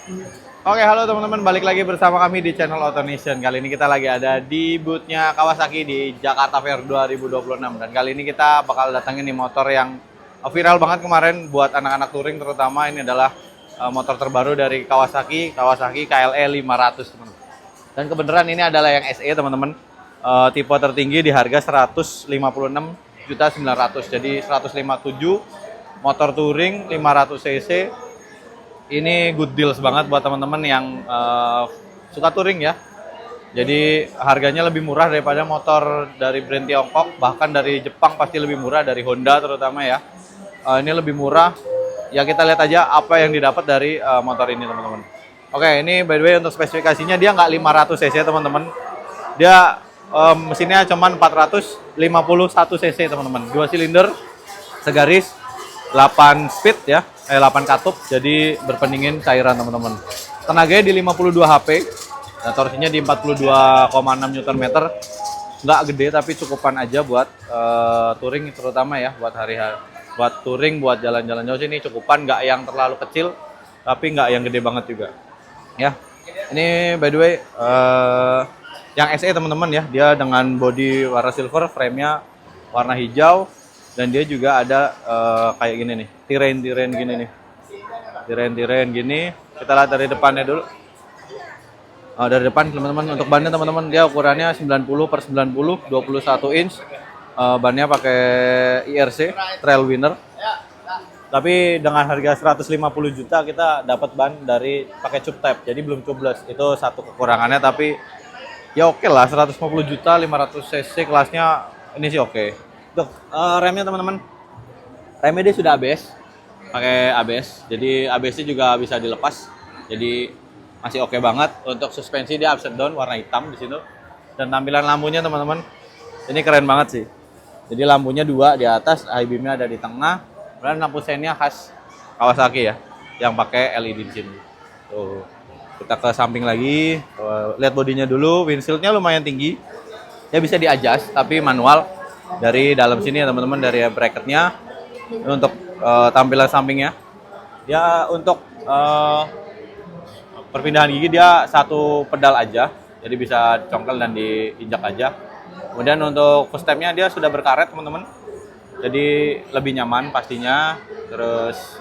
Oke, halo teman-teman, balik lagi bersama kami di channel AutoNation. Kali ini kita lagi ada di booth-nya Kawasaki di Jakarta Fair 2026. Dan kali ini kita bakal datangin nih motor yang viral banget kemarin buat anak-anak touring terutama. Ini adalah motor terbaru dari Kawasaki, Kawasaki KLE 500, teman-teman. Dan kebenaran ini adalah yang SE, teman-teman. Tipe tertinggi di harga 156.900.000. Jadi 157 motor touring 500 cc. Ini good deals banget buat teman-teman yang suka touring ya. Jadi harganya lebih murah daripada motor dari brand Tiongkok, bahkan dari Jepang pasti lebih murah, dari Honda terutama ya. Ini lebih murah. Ya kita lihat aja apa yang didapat dari motor ini teman-teman. Oke, ini by the way untuk spesifikasinya dia nggak 500 cc teman-teman. Dia mesinnya cuman 451 cc teman-teman. 2 silinder segaris 8 speed ya, 8 katup, jadi berpendingin cairan teman-teman. Tenaganya di 52 HP, dan torsinya di 42,6 Nm. Nggak gede tapi cukupan aja buat touring terutama ya, buat hari-hari, buat touring, buat jalan-jalan jauh sini cukupan, nggak yang terlalu kecil, tapi nggak yang gede banget juga. Ya, ini by the way yang SE teman-teman ya, dia dengan body warna silver, frame-nya warna hijau. Dan dia juga ada kayak gini nih, tiren gini nih. Tiren gini. Kita lihat dari depannya dulu. Dari depan teman-teman, untuk bannya teman-teman dia ukurannya 90/90, 21 inch. Bannya pakai IRC, Trail Winner. Tapi dengan harga 150 juta kita dapat ban dari pakai cup tap. Jadi belum tubeless. Itu satu kekurangannya, tapi ya oke lah, 150 juta 500 cc kelasnya ini sih oke. Untuk remnya teman-teman, remnya dia sudah ABS, pakai ABS, jadi ABS-nya juga bisa dilepas, jadi masih oke banget. Untuk suspensi dia upside down warna hitam di situ, dan tampilan lampunya teman-teman, ini keren banget sih. Jadi lampunya dua di atas, high beam-nya ada di tengah, kemudian lampu seinnya khas Kawasaki ya, yang pakai LED di sini. Tuh, kita ke samping lagi, lihat bodinya dulu, windshield-nya lumayan tinggi, ya bisa di-adjust tapi manual. Dari dalam sini ya teman-teman, dari bracketnya. Untuk tampilan sampingnya ya, untuk perpindahan gigi dia satu pedal aja, jadi bisa congkel dan diinjak aja. Kemudian untuk footstepnya dia sudah berkaret teman-teman, jadi lebih nyaman pastinya. Terus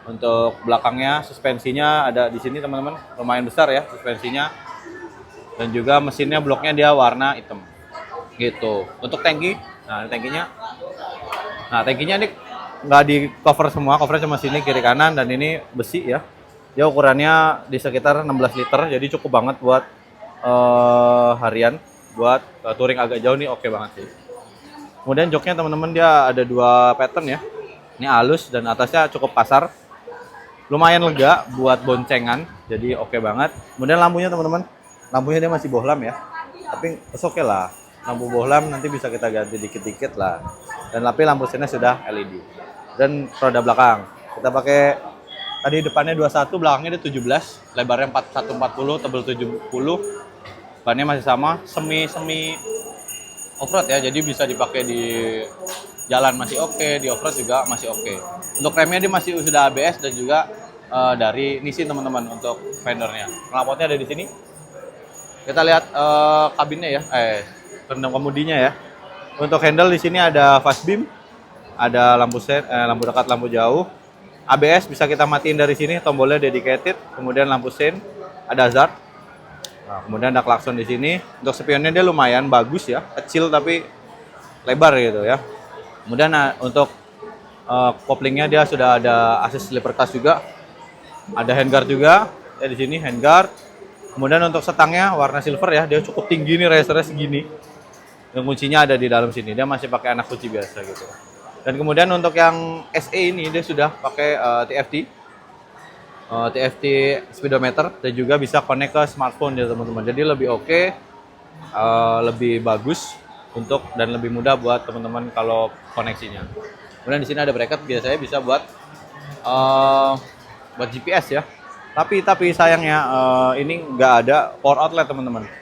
untuk belakangnya suspensinya ada di sini teman-teman, lumayan besar ya suspensinya. Dan juga mesinnya bloknya dia warna hitam gitu. Untuk tangki, nah tangkinya ini nggak di cover semua, covernya cuma sini kiri kanan, dan ini besi ya. Dia ukurannya di sekitar 16 liter, jadi cukup banget buat harian, buat touring agak jauh nih oke banget sih. Kemudian joknya teman-teman dia ada dua pattern ya. Ini halus dan atasnya cukup kasar. Lumayan lega buat boncengan, jadi oke banget. Kemudian lampunya teman-teman, lampunya dia masih bohlam ya, tapi oke lah. Lampu bohlam nanti bisa kita ganti dikit-dikit lah. Dan lampu sennya sudah LED. Dan roda belakang kita pakai, tadi depannya 21, belakangnya dia 17, lebarnya 140, tebal 70. Bannya masih sama, semi off-road ya, jadi bisa dipakai di jalan masih oke, di off-road juga masih oke. Untuk remnya dia masih sudah ABS, dan juga dari Nissin teman-teman untuk fendernya. Knalpotnya ada di sini. Kita lihat kabinnya ya, rendam kemudinya ya. Untuk handle di sini ada fast beam, ada lampu sen, lampu dekat, lampu jauh. ABS bisa kita matiin dari sini, tombolnya dedicated. Kemudian lampu sen, ada hazard. Nah, kemudian ada klakson di sini. Untuk spionnya dia lumayan bagus ya, kecil tapi lebar gitu ya. Kemudian untuk koplingnya dia sudah ada assist sleeper cast juga. Ada handguard juga ya di sini, handguard. Kemudian untuk setangnya warna silver ya, dia cukup tinggi nih, racernya segini. Yang kuncinya ada di dalam sini, dia masih pakai anak kunci biasa gitu. Dan kemudian untuk yang SE ini dia sudah pakai TFT speedometer, dan juga bisa connect ke smartphone ya teman-teman. Jadi lebih oke, lebih bagus untuk, dan lebih mudah buat teman-teman kalau koneksinya. Kemudian di sini ada bracket, biasanya bisa buat GPS ya. Tapi sayangnya ini nggak ada power outlet teman-teman.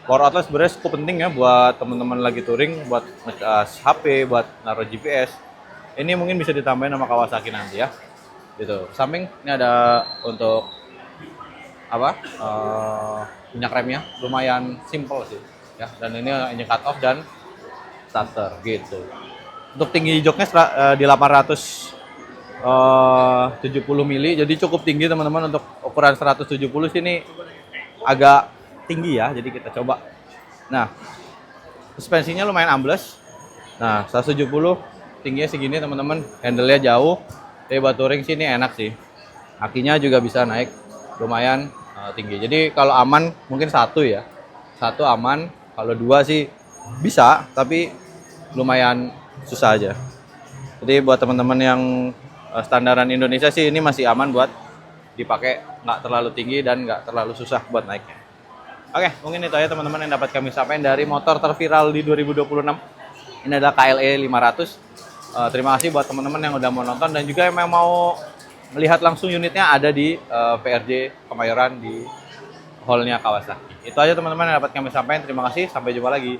Power outlet sebenarnya cukup penting ya buat teman-teman lagi touring, buat ngecas HP, buat naruh GPS. Ini mungkin bisa ditambahin sama Kawasaki nanti ya. Gitu. Samping ini ada untuk apa minyak remnya lumayan simple sih ya, dan ini engine cut off dan starter gitu. Untuk tinggi joknya di 870 mili, jadi cukup tinggi teman-teman. Untuk ukuran 170 sini agak tinggi ya, jadi kita coba. Nah, suspensinya lumayan ambles. Nah, 170 tingginya segini teman-teman, handle-nya jauh. Tapi buat touring sini enak sih. Akinya juga bisa naik lumayan tinggi. Jadi kalau aman mungkin satu ya. Satu aman, kalau dua sih bisa, tapi lumayan susah aja. Jadi buat teman-teman yang standaran Indonesia sih ini masih aman buat dipakai, nggak terlalu tinggi dan nggak terlalu susah buat naiknya. Oke, mungkin itu aja teman-teman yang dapat kami sampaikan dari motor terviral di 2026. Ini adalah KLE 500. Terima kasih buat teman-teman yang udah mau nonton dan juga yang mau melihat langsung unitnya ada di PRJ Kemayoran di hall-nya Kawasaki. Itu aja teman-teman yang dapat kami sampaikan. Terima kasih, sampai jumpa lagi.